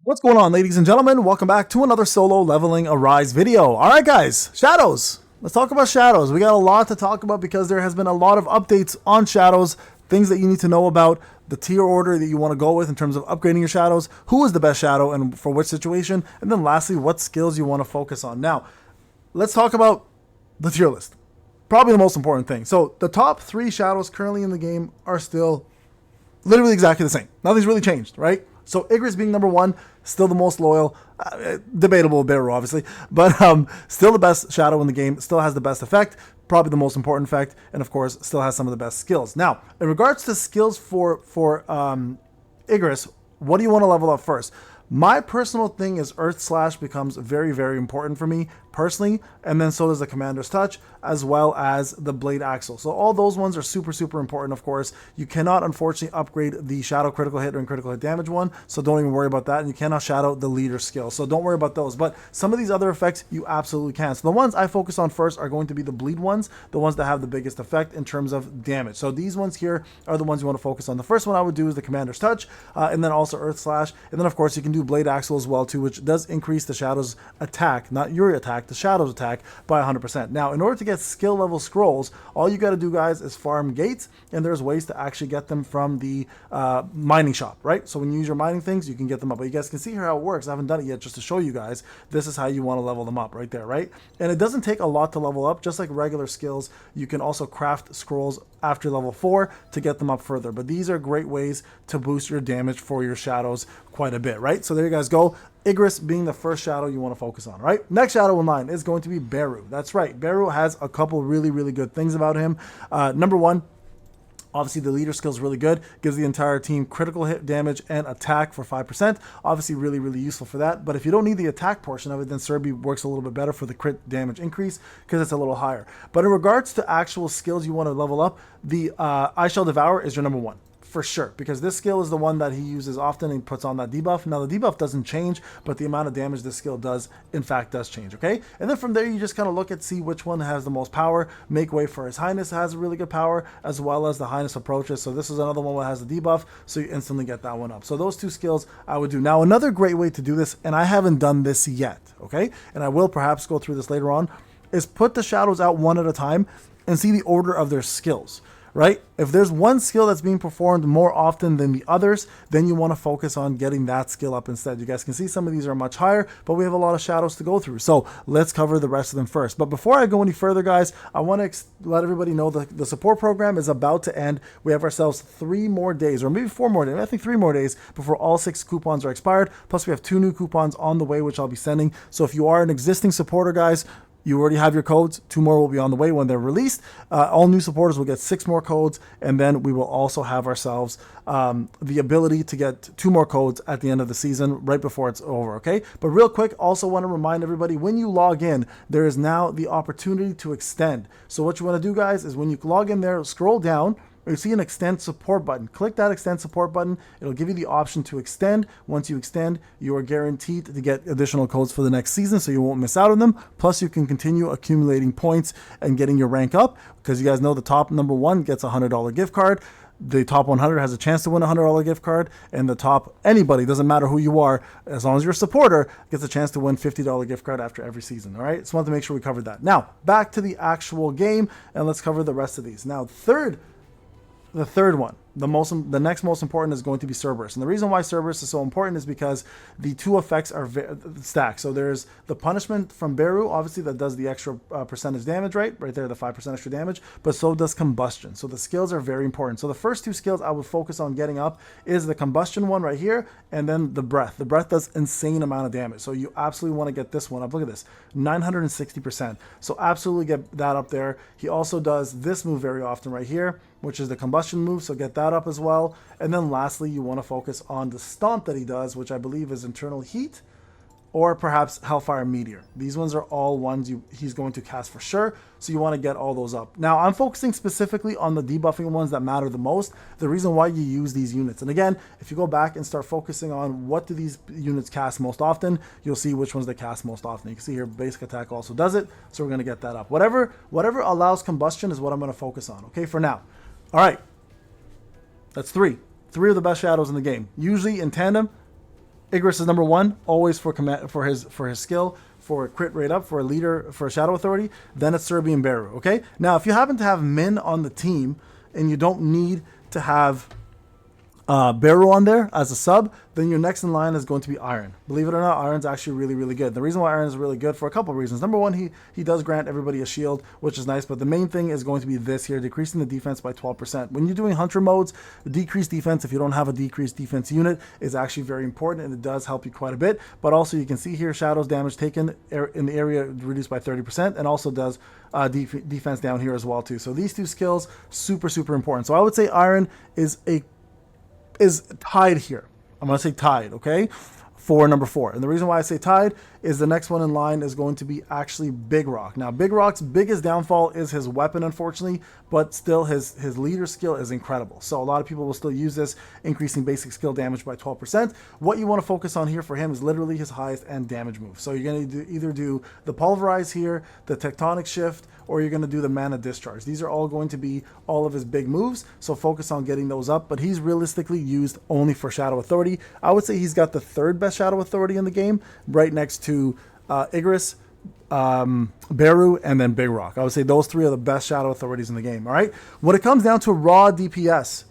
What's going on, ladies and gentlemen? Welcome back to another solo leveling Arise video. All right, guys, shadows. Let's talk about shadows. We got a lot to talk about because there has been a lot of updates on shadows, things that you need to know about, the tier order that you want to go with in terms of upgrading your shadows, who is the best shadow and for which situation, and then lastly, what skills you want to focus on. Now, let's talk about the tier list. Probably the most important thing. So the top 3 shadows currently in the game are still literally exactly the same. Nothing's really changed, right? So Igris being number 1, still the most loyal, debatable Beru obviously, but still the best shadow in the game, still has the best effect, probably the most important effect, and of course still has some of the best skills. Now, in regards to skills for Igris, what do you want to level up first? My personal thing is Earth Slash becomes very, very important for me personally, and then so does the Commander's Touch, as well as the Blade Axle. So all those ones are super, super important, of course. You cannot, unfortunately, upgrade the Shadow Critical Hit and Critical Hit Damage one, so don't even worry about that, and you cannot Shadow the Leader skill, so don't worry about those. But some of these other effects, you absolutely can. So the ones I focus on first are going to be the Bleed ones, the ones that have the biggest effect in terms of damage. So these ones here are the ones you want to focus on. The first one I would do is the Commander's Touch, and then also Earth Slash, and then, of course, you can do Blade Axle as well, too, which does increase the Shadow's attack, not your attack, the Shadow's attack by 100%. Now, in order to get skill level scrolls, all you got to do, guys, is farm gates, and there's ways to actually get them from the mining shop, right? So when you use your mining things, you can get them up. But you guys can see here how it works. I haven't done it yet just to show you guys. This is how you want to level them up right there, right? And it doesn't take a lot to level up. Just like regular skills, you can also craft scrolls after level 4 to get them up further. But these are great ways to boost your damage for your shadows quite a bit, right? So there you guys go. Igris being the first shadow you want to focus on, right? Next shadow in line is going to be Beru. That's right. Beru has a couple really, really good things about him. Number 1, obviously the leader skill is really good. Gives the entire team critical hit damage and attack for 5%. Obviously really, really useful for that. But if you don't need the attack portion of it, then Serbi works a little bit better for the crit damage increase because it's a little higher. But in regards to actual skills you want to level up, the I Shall Devour is your number 1. For sure, because this skill is the one that he uses often and puts on that debuff. Now the debuff doesn't change, but the amount of damage this skill does in fact does change, okay? And then from there you just kind of look at see which one has the most power, make way for His Highness has a really good power, as well as the Highness approaches. So this is another one that has the debuff, so you instantly get that one up. So those 2 skills I would do. Now another great way to do this, and I haven't done this yet, okay? And I will perhaps go through this later on, is put the shadows out one at a time and see the order of their skills. Right? If there's one skill that's being performed more often than the others, then you want to focus on getting that skill up instead. You guys can see some of these are much higher, but we have a lot of shadows to go through. So let's cover the rest of them first. But before I go any further, guys, I want to let everybody know the support program is about to end. We have ourselves 3 more days, or maybe 4 more days. I think 3 more days before all 6 coupons are expired. Plus we have 2 new coupons on the way, which I'll be sending. So if you are an existing supporter, guys, you already have your codes. 2 more will be on the way when they're released. All new supporters will get 6 more codes, and then we will also have ourselves the ability to get 2 more codes at the end of the season, right before it's over, okay? But real quick, also want to remind everybody, when you log in, there is now the opportunity to extend. So what you want to do, guys, is when you log in there, scroll down, you see an extend support button. Click that extend support button. It'll give you the option to extend. Once you extend, you are guaranteed to get additional codes for the next season, so you won't miss out on them. Plus, you can continue accumulating points and getting your rank up, because you guys know the top number 1 gets a $100 gift card. The top 100 has a chance to win a $100 gift card, and the top anybody, doesn't matter who you are, as long as you're a supporter, gets a chance to win $50 gift card after every season. All right, so I want to make sure we covered that. Now, back to the actual game, and let's cover the rest of these. Now, the third one, the next most important is going to be Cerberus. And the reason why Cerberus is so important is because the 2 effects are stacked. So there's the punishment from Beru, obviously, that does the extra percentage damage, right there, the 5% extra damage, but so does combustion. So the skills are very important. So the first 2 skills I would focus on getting up is the combustion one right here, and then the breath. The breath does insane amount of damage. So you absolutely want to get this one up. Look at this, 960%. So absolutely get that up there. He also does this move very often right here, which is the combustion move, so get that up as well. And then lastly, you want to focus on the stomp that he does, which I believe is internal heat, or perhaps Hellfire Meteor. These ones are all ones he's going to cast for sure, so you want to get all those up. Now, I'm focusing specifically on the debuffing ones that matter the most, the reason why you use these units. And again, if you go back and start focusing on what do these units cast most often, you'll see which ones they cast most often. You can see here, basic attack also does it, so we're going to get that up. Whatever allows combustion is what I'm going to focus on, okay, for now. All right, that's 3. 3 of the best shadows in the game, usually in tandem. Igris is number 1, always for command, for his skill, for crit rate up, for a leader, for a Shadow Authority. Then it's Serbian Beru. Okay. Now, if you happen to have Min on the team and you don't need to have Beru on there as a sub, then your next in line is going to be Iron. Believe it or not, Iron's actually really, really good. The reason why Iron is really good for a couple of reasons. Number 1, he does grant everybody a shield, which is nice, but the main thing is going to be this here, decreasing the defense by 12%. When you're doing Hunter modes, the decreased defense, if you don't have a decreased defense unit, is actually very important, and it does help you quite a bit. But also, you can see here, Shadow's damage taken in the area reduced by 30%, and also does defense down here as well too. So these two skills, super, super important. So I would say Iron is tied here. I'm going to say tied, okay, for number 4. And the reason why I say tied is the next one in line is going to be actually Big Rock. Now, Big Rock's biggest downfall is his weapon, unfortunately, but still his leader skill is incredible. So a lot of people will still use this, increasing basic skill damage by 12%. What you want to focus on here for him is literally his highest end damage move. So you're going to either do the Pulverize here, the Tectonic Shift, or you're going to do the Mana Discharge. These are all going to be all of his big moves, so focus on getting those up, but he's realistically used only for Shadow Authority. I would say he's got the 3rd best Shadow Authority in the game, right next to Igris, Beru, and then Big Rock. I would say those 3 are the best Shadow Authorities in the game, all right? When it comes down to raw DPS,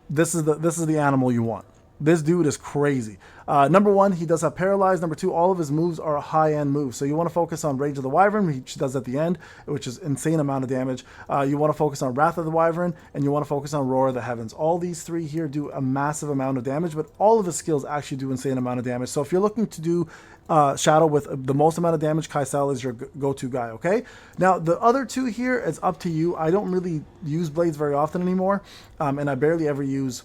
this is the animal you want. This dude is crazy. Number 1, he does have Paralyzed. Number 2, all of his moves are high-end moves. So you want to focus on Rage of the Wyvern, which he does at the end, which is insane amount of damage. You want to focus on Wrath of the Wyvern, and you want to focus on Roar of the Heavens. All these 3 here do a massive amount of damage, but all of his skills actually do insane amount of damage. So if you're looking to do Shadow with the most amount of damage, Kaisel is your go-to guy, okay? Now, the other 2 here, it's up to you. I don't really use Blades very often anymore, and I barely ever use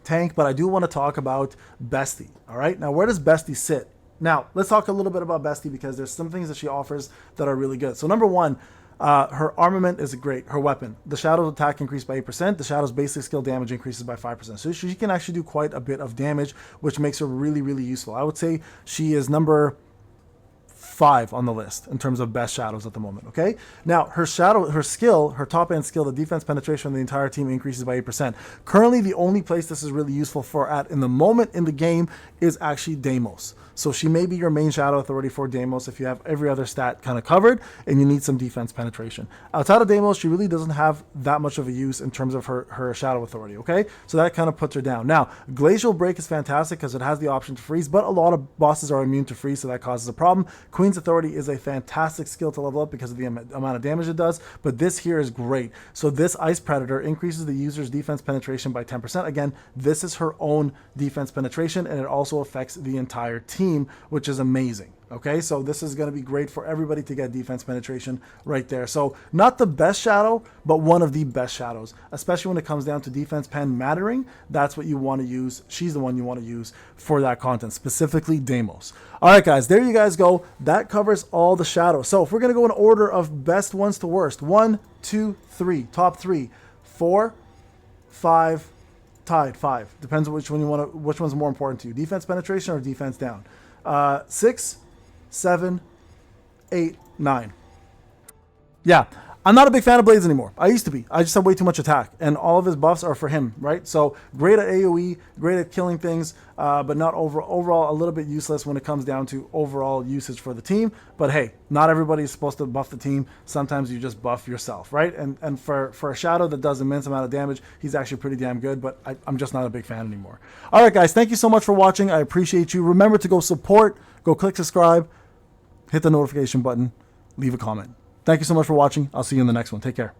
Tank, but I do want to talk about Bestie. All right, now where does Bestie sit? Now let's talk a little bit about Bestie, because there's some things that she offers that are really good. So number 1, her armament is great. Her weapon, the Shadow's attack increased by 8%. The Shadow's basic skill damage increases by 5%. So she can actually do quite a bit of damage, which makes her really, really useful. I would say she is number 5 on the list in terms of best shadows at the moment. Okay, now her skill, her top end skill, the defense penetration of the entire team increases by 8%. Currently, the only place this is really useful for in the moment in the game is actually Deimos. So she may be your main Shadow Authority for Deimos if you have every other stat kind of covered and you need some defense penetration. Outside of Deimos, she really doesn't have that much of a use in terms of her Shadow Authority, okay? So that kind of puts her down. Now, Glacial Break is fantastic because it has the option to freeze, but a lot of bosses are immune to freeze, so that causes a problem. Queen's Authority is a fantastic skill to level up because of the amount of damage it does, but this here is great. So this Ice Predator increases the user's defense penetration by 10%. Again, this is her own defense penetration, and it also affects the entire team, which is amazing. Okay, so this is going to be great for everybody to get defense penetration right there. So not the best shadow, but one of the best shadows, especially when it comes down to defense pen mattering. That's what you want to use. She's the one you want to use for that content, specifically Deimos. All right, guys, there you guys go. That covers all the shadows. So if we're going to go in order of best ones to worst, 1, 2, 3, top 3, 4, 5, tied 5. Depends on which one you want to, which one's more important to you, defense penetration or defense down. 6, 7, 8, 9. Yeah, I'm not a big fan of Blades anymore. I used to be. I just have way too much attack, and all of his buffs are for him, right? So great at AoE, great at killing things, but not overall a little bit useless when it comes down to overall usage for the team. But hey, not everybody is supposed to buff the team. Sometimes you just buff yourself, right? And for a shadow that does immense amount of damage, he's actually pretty damn good, but I'm just not a big fan anymore. All right, guys, thank you so much for watching. I appreciate you. Remember to go support, go click subscribe, hit the notification button, leave a comment. Thank you so much for watching. I'll see you in the next one. Take care.